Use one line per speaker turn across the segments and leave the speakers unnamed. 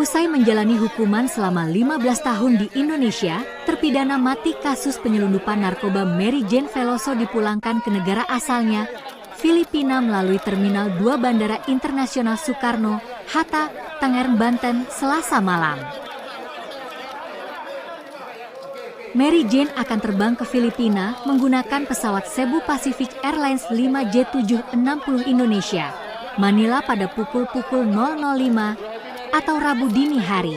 Usai menjalani hukuman selama 15 tahun di Indonesia, terpidana mati kasus penyelundupan narkoba Mary Jane Veloso dipulangkan ke negara asalnya, Filipina melalui Terminal 2 Bandara Internasional Soekarno, Hatta, Tangerang, Banten, Selasa malam. Mary Jane akan terbang ke Filipina menggunakan pesawat Cebu Pacific Airlines 5J760 Indonesia, Manila pada pukul 005 atau Rabu dini hari.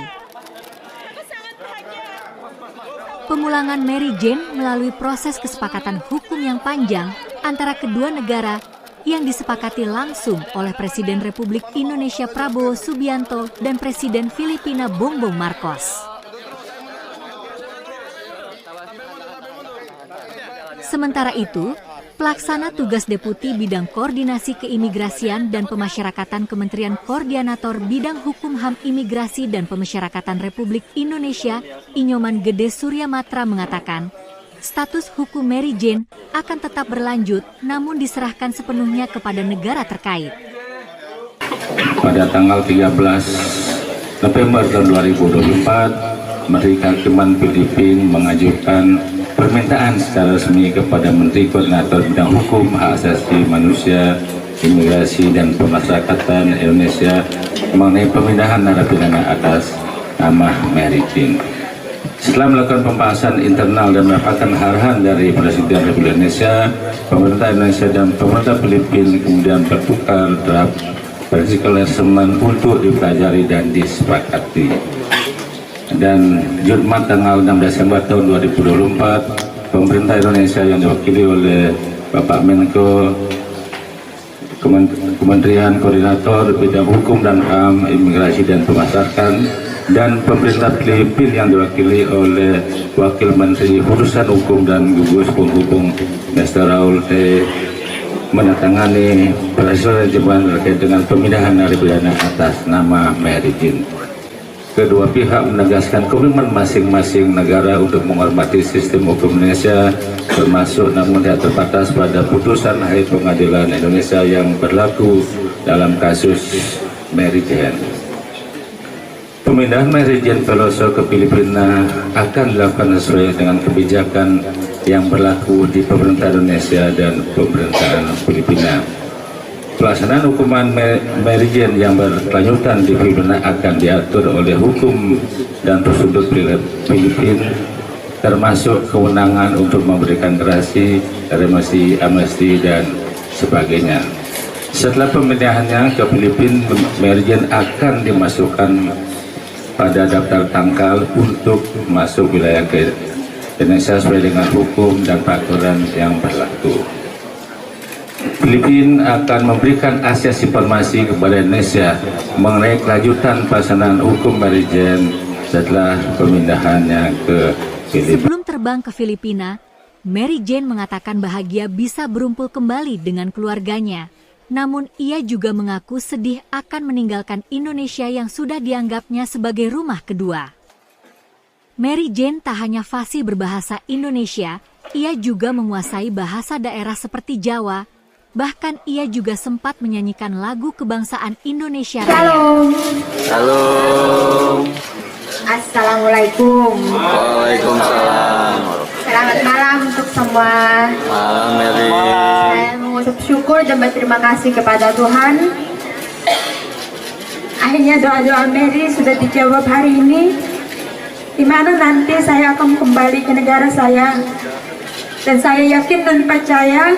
Pemulangan Mary Jane melalui proses kesepakatan hukum yang panjang antara kedua negara yang disepakati langsung oleh Presiden Republik Indonesia Prabowo Subianto dan Presiden Filipina Bongbong Marcos. Sementara itu, Pelaksana Tugas Deputi Bidang Koordinasi Keimigrasian dan Pemasyarakatan Kementerian Koordinator Bidang Hukum HAM Imigrasi dan Pemasyarakatan Republik Indonesia, Inyoman Gede Suryamatra mengatakan, status hukum Mary Jane akan tetap berlanjut namun diserahkan sepenuhnya kepada negara terkait.
Pada tanggal 13 November tahun 2024, Menteri Kehakiman Filipina mengajukan permintaan secara resmi kepada Menteri Koordinator Bidang Hukum, Hak Asasi Manusia, Imigrasi dan Pemasyarakatan Indonesia mengenai pemindahan narapidana atas nama Mary Jane. Setelah melakukan pembahasan internal dan mendapatkan arahan dari Presiden Republik Indonesia, pemerintah Indonesia dan pemerintah Filipina kemudian bertukar draft Practical Assessment untuk dipelajari dan disepakati. Dan Jumat tanggal 6 Desember tahun 2024, pemerintah Indonesia yang diwakili oleh Bapak Menko Kementerian Koordinator Bidang Hukum dan HAM, Imigrasi dan Pemasyarakatan, dan pemerintah Filipina yang diwakili oleh Wakil Menteri Urusan Hukum dan Gugus Penghubung Mr. Raul T. menandatangani persetujuan terkait dengan pemindahan narapidana atas nama Mary Jane. Kedua pihak menegaskan komitmen masing-masing negara untuk menghormati sistem hukum Indonesia, termasuk namun tidak terbatas pada putusan Hakim Pengadilan Indonesia yang berlaku dalam kasus Mary Jane. Pemindahan Mary Jane Veloso ke Filipina akan dilakukan sesuai dengan kebijakan yang berlaku di pemerintah Indonesia dan pemerintahan Filipina. Pelaksanaan hukuman Mary Jane yang berkelanjutan di Filipina akan diatur oleh hukum dan prosedur Filipina, termasuk kewenangan untuk memberikan gerasi, remisi, amnesti, dan sebagainya. Setelah pemindahannya ke Filipina, Mary Jane akan dimasukkan pada daftar tangkal untuk masuk wilayah ke Indonesia sesuai dengan hukum dan peraturan yang berlaku. Filipina akan memberikan akses informasi kepada Indonesia mengenai kelanjutan pelaksanaan hukum Mary Jane setelah pemindahannya ke Filipina.
Sebelum terbang ke Filipina, Mary Jane mengatakan bahagia bisa berumpul kembali dengan keluarganya. Namun ia juga mengaku sedih akan meninggalkan Indonesia yang sudah dianggapnya sebagai rumah kedua. Mary Jane tak hanya fasih berbahasa Indonesia, ia juga menguasai bahasa daerah seperti Jawa. Bahkan ia juga sempat menyanyikan lagu kebangsaan Indonesia Raya.
Shalom.
Shalom.
Assalamualaikum.
Waalaikumsalam.
Selamat malam untuk semua.
Malam Mary.
Saya mengucap syukur dan berterima kasih kepada Tuhan. Akhirnya doa-doa Mary sudah dijawab hari ini, di mana nanti saya akan kembali ke negara saya. Dan saya yakin dan percaya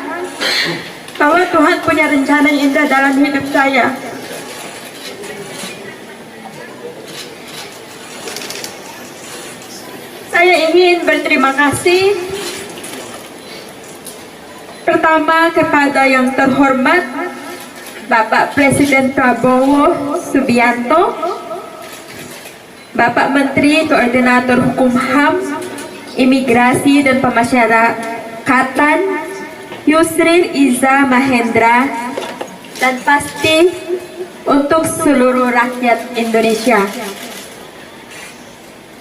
bahwa Tuhan punya rencana yang indah dalam hidup saya. Saya ingin berterima kasih pertama kepada yang terhormat Bapak Presiden Prabowo Subianto, Bapak Menteri Koordinator Hukum HAM, Imigrasi dan Pemasyarakatan Yusril Iza Mahendra, dan pasti untuk seluruh rakyat Indonesia.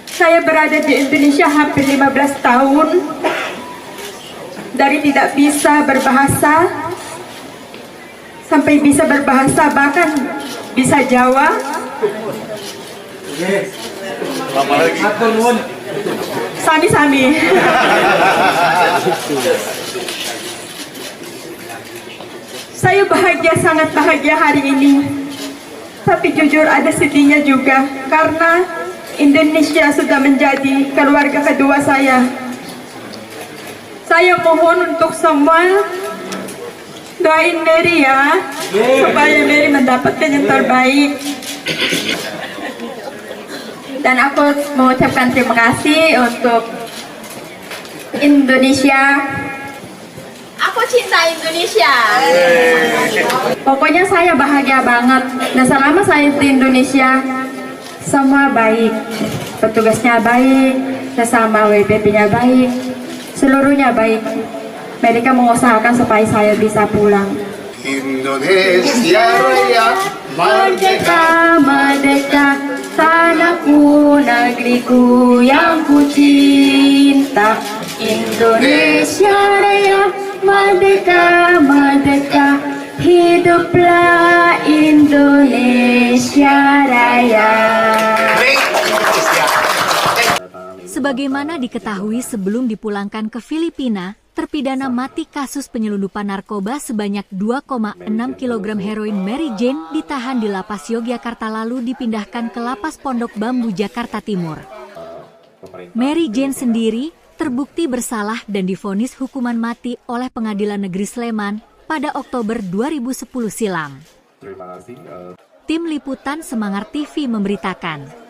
Saya berada di Indonesia hampir 15 tahun, dari tidak bisa berbahasa sampai bisa berbahasa, bahkan bisa Jawa. Sami-sami. Saya bahagia, sangat bahagia hari ini. Tapi jujur ada sedihnya juga karena Indonesia sudah menjadi keluarga kedua saya. Saya mohon untuk semua doain Mary ya, supaya Mary mendapatkan yang terbaik. Dan aku mengucapkan terima kasih untuk Indonesia.
Aku cinta Indonesia.
Pokoknya saya bahagia banget. Dan selama saya di Indonesia, semua baik. Petugasnya baik, sesama WPP-nya baik, seluruhnya baik. Mereka mengusahakan supaya saya bisa pulang.
Indonesia Raya
Merdeka, merdeka, tanahku, negeriku yang ku cinta. Indonesia Raya, merdeka, merdeka, hiduplah Indonesia Raya.
Sebagaimana diketahui sebelum dipulangkan ke Filipina, terpidana mati kasus penyelundupan narkoba sebanyak 2,6 kg heroin Mary Jane ditahan di Lapas Yogyakarta lalu dipindahkan ke Lapas Pondok Bambu, Jakarta Timur. Mary Jane sendiri terbukti bersalah dan divonis hukuman mati oleh Pengadilan Negeri Sleman pada Oktober 2010 silam. Tim Liputan Semangar TV memberitakan.